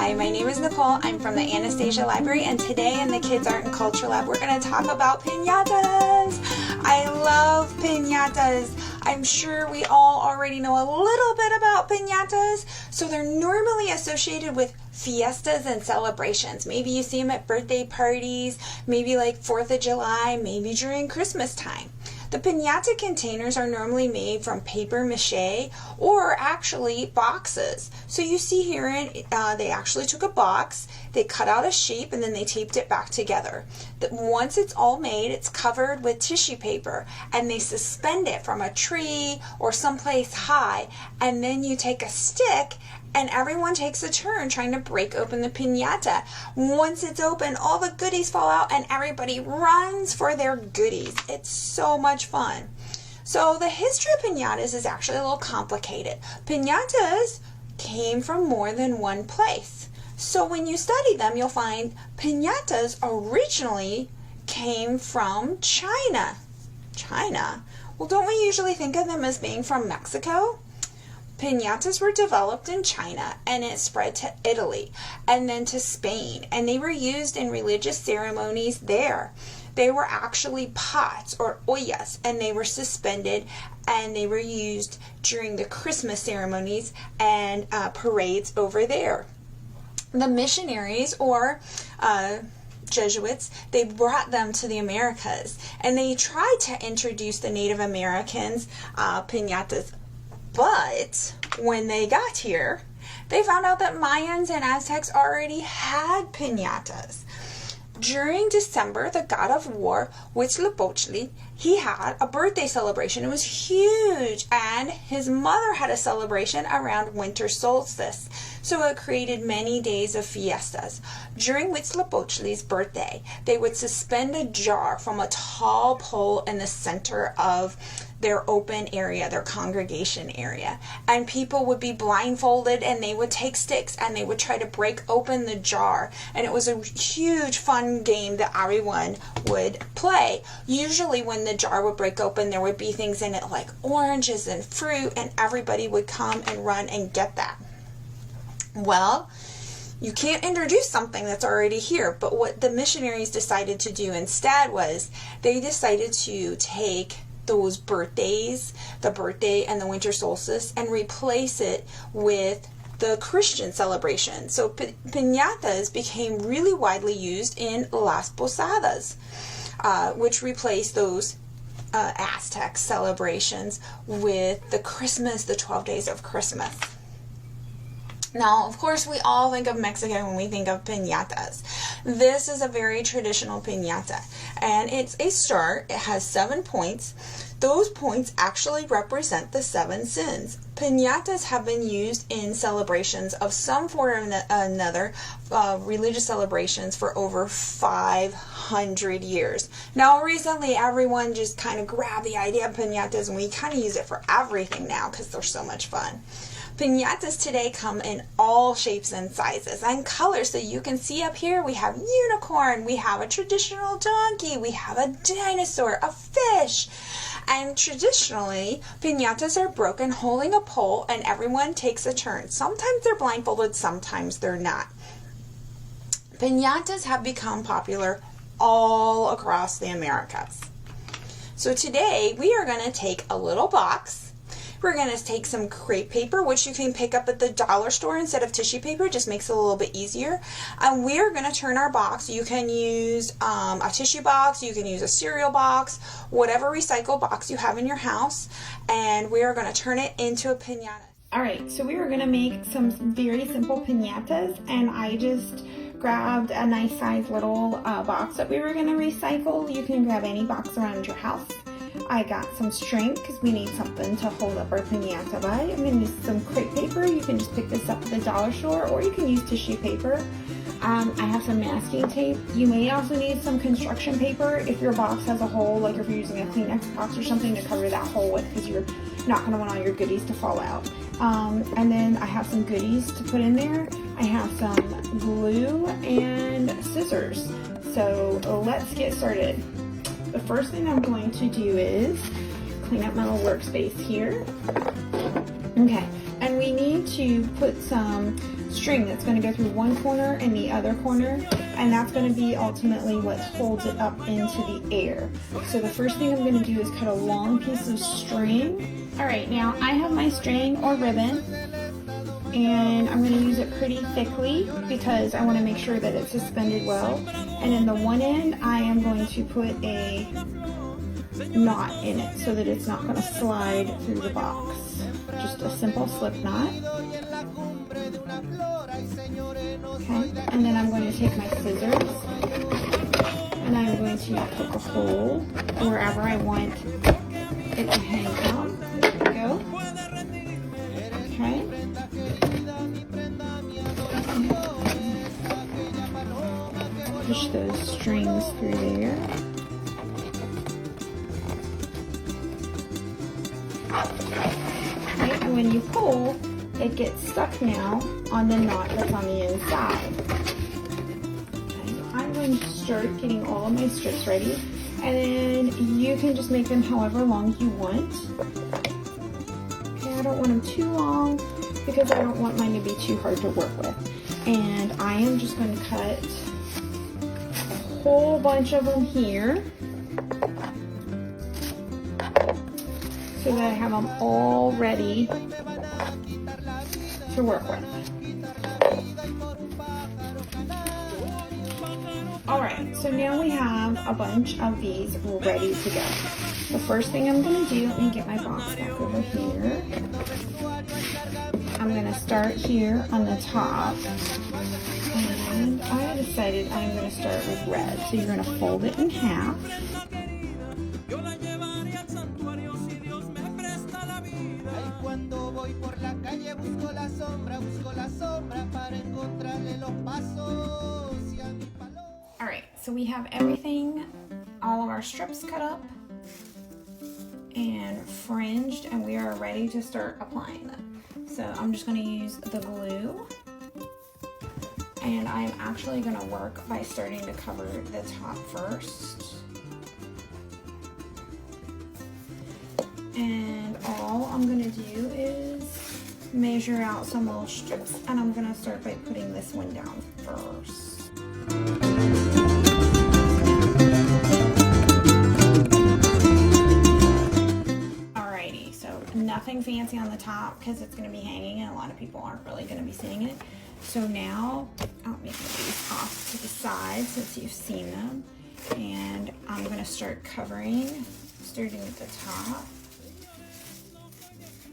Hi, my name is Nicole. I'm from the Anastasia Library, and today in the Kids Art and Culture Lab, we're going to talk about piñatas. I love piñatas. I'm sure we all already know a little bit about piñatas. So they're normally associated with fiestas and celebrations. Maybe you see them at birthday parties, maybe like 4th of July, maybe during Christmas time. The piñata containers are normally made from paper mache or actually boxes. So you see here, they actually took a box, they cut out a shape, and then they taped it back together. Once it's all made, it's covered with tissue paper, and they suspend it from a tree or someplace high, and then you take a stick and everyone takes a turn trying to break open the piñata. Once it's open, all the goodies fall out and everybody runs for their goodies. It's so much fun. So the history of piñatas is actually a little complicated. Piñatas came from more than one place. So when you study them, you'll find piñatas originally came from China. China? Well, don't we usually think of them as being from Mexico? Piñatas were developed in China, and it spread to Italy and then to Spain, and they were used in religious ceremonies there. They were actually pots or ollas, and they were suspended, and they were used during the Christmas ceremonies and parades over there. The missionaries or Jesuits, they brought them to the Americas, and they tried to introduce the Native Americans piñatas. But when they got here, they found out that Mayans and Aztecs already had piñatas. During December, the god of war, Huitzilopochtli, he had a birthday celebration. It was huge, and his mother had a celebration around winter solstice. So it created many days of fiestas. During Huitzilopochtli's birthday, they would suspend a jar from a tall pole in the center of their open area, their congregation area. And people would be blindfolded, and they would take sticks and they would try to break open the jar. And it was a huge fun game that everyone would play. Usually when the jar would break open, there would be things in it like oranges and fruit, and everybody would come and run and get that. Well, you can't introduce something that's already here, but what the missionaries decided to do instead was they decided to take those birthdays, the birthday and the winter solstice, and replace it with the Christian celebration. So piñatas became really widely used in Las Posadas, which replaced those Aztec celebrations with the Christmas, the 12 days of Christmas. Now, of course, we all think of Mexico when we think of piñatas. This is a very traditional piñata, and it's a star. It has 7 points. Those points actually represent the 7 sins. Piñatas have been used in celebrations of some form or another, religious celebrations, for over 500 years. Now, recently, everyone just kind of grabbed the idea of piñatas, and we kind of use it for everything now because they're so much fun. Piñatas today come in all shapes and sizes and colors. So you can see up here we have unicorn, we have a traditional donkey, we have a dinosaur, a fish. And traditionally, piñatas are broken holding a pole, and everyone takes a turn. Sometimes they're blindfolded, sometimes they're not. Piñatas have become popular all across the Americas. So today we are going to take a little box. We're going to take some crepe paper, which you can pick up at the dollar store instead of tissue paper. It just makes it a little bit easier. And we're going to turn our box. You can use a tissue box. You can use a cereal box, whatever recycle box you have in your house. And we are going to turn it into a piñata. All right, so we are going to make some very simple piñatas. And I just grabbed a nice size little box that we were going to recycle. You can grab any box around your house. I got some string because we need something to hold up our piñata by. I'm going to use some crepe paper. You can just pick this up at the dollar store, or you can use tissue paper. I have some masking tape. You may also need some construction paper if your box has a hole, like if you're using a Kleenex box or something to cover that hole with, because you're not going to want all your goodies to fall out. And then I have some goodies to put in there. I have some glue and scissors. So let's get started. The first thing I'm going to do is clean up my little workspace here. Okay, and we need to put some string that's going to go through one corner and the other corner, and that's going to be ultimately what holds it up into the air. So the first thing I'm going to do is cut a long piece of string. All right, now I have my string or ribbon, and I'm going to use it pretty thickly because I want to make sure that it's suspended well. And in the one end, I am going to put a knot in it so that it's not going to slide through the box. Just a simple slip knot. Okay, and then I'm going to take my scissors and I'm going to poke a hole wherever I want it to hang out. There we go. Okay. Push those strings through there. Okay, and when you pull, it gets stuck now on the knot that's on the inside. Okay, I'm going to start getting all of my strips ready, and then you can just make them however long you want. Okay, I don't want them too long because I don't want mine to be too hard to work with. And I am just going to cut a whole bunch of them here so that I have them all ready to work with. Alright, so now we have a bunch of these ready to go. The first thing I'm going to do, let me get my box back over here. I'm going to start here on the top. And I decided I'm going to start with red. So you're going to fold it in half. Alright, so we have everything, all of our strips cut up and fringed, and we are ready to start applying them. So I'm just going to use the glue, and I'm actually going to work by starting to cover the top first. And all I'm going to do is measure out some little strips, and I'm going to start by putting this one down first. Alrighty, so nothing fancy on the top because it's going to be hanging and a lot of people aren't really going to be seeing it. So now I'll make these off to the side since you've seen them, and I'm going to start covering, starting at the top.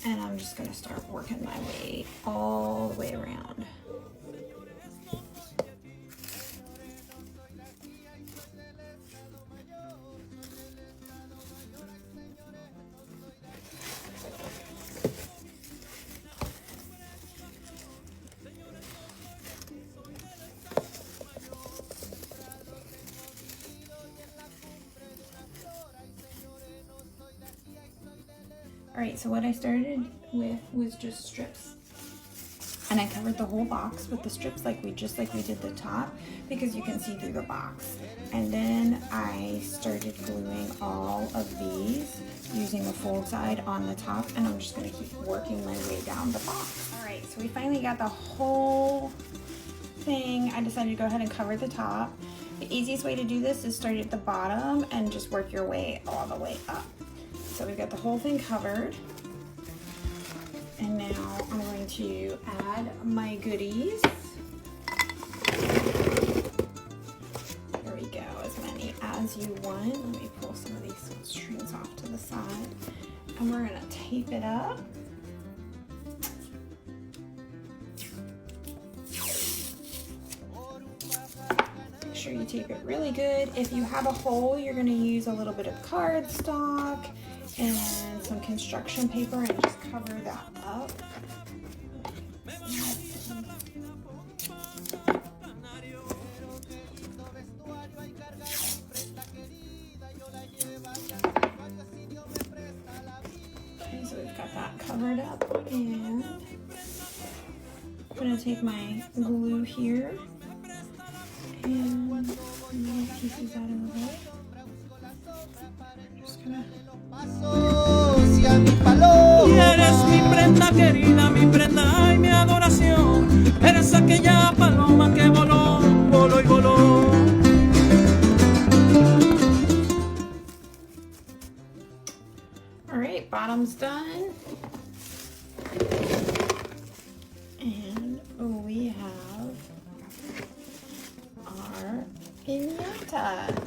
And I'm just going to start working my way all the way around. Alright, so what I started with was just strips, and I covered the whole box with the strips like we did the top, because you can see through the box. And then I started gluing all of these using the fold side on the top, and I'm just going to keep working my way down the box. Alright, so we finally got the whole thing. I decided to go ahead and cover the top. The easiest way to do this is start at the bottom and just work your way all the way up. So we've got the whole thing covered, and now I'm going to add my goodies. There we go, as many as you want. Let me pull some of these strings off to the side, and we're going to tape it up. Make sure you tape it really good. If you have a hole, you're going to use a little bit of cardstock and some construction paper and just cover that up. Okay, so we've got that covered up, and I'm going to take my glue here and move pieces out of the way. I'm just gonna a mi paloma. Y eres mi prenda querida, mi prenda y mi adoración. Eres aquella paloma que voló, voló y voló. All right, bottom's done. And we have our piñata.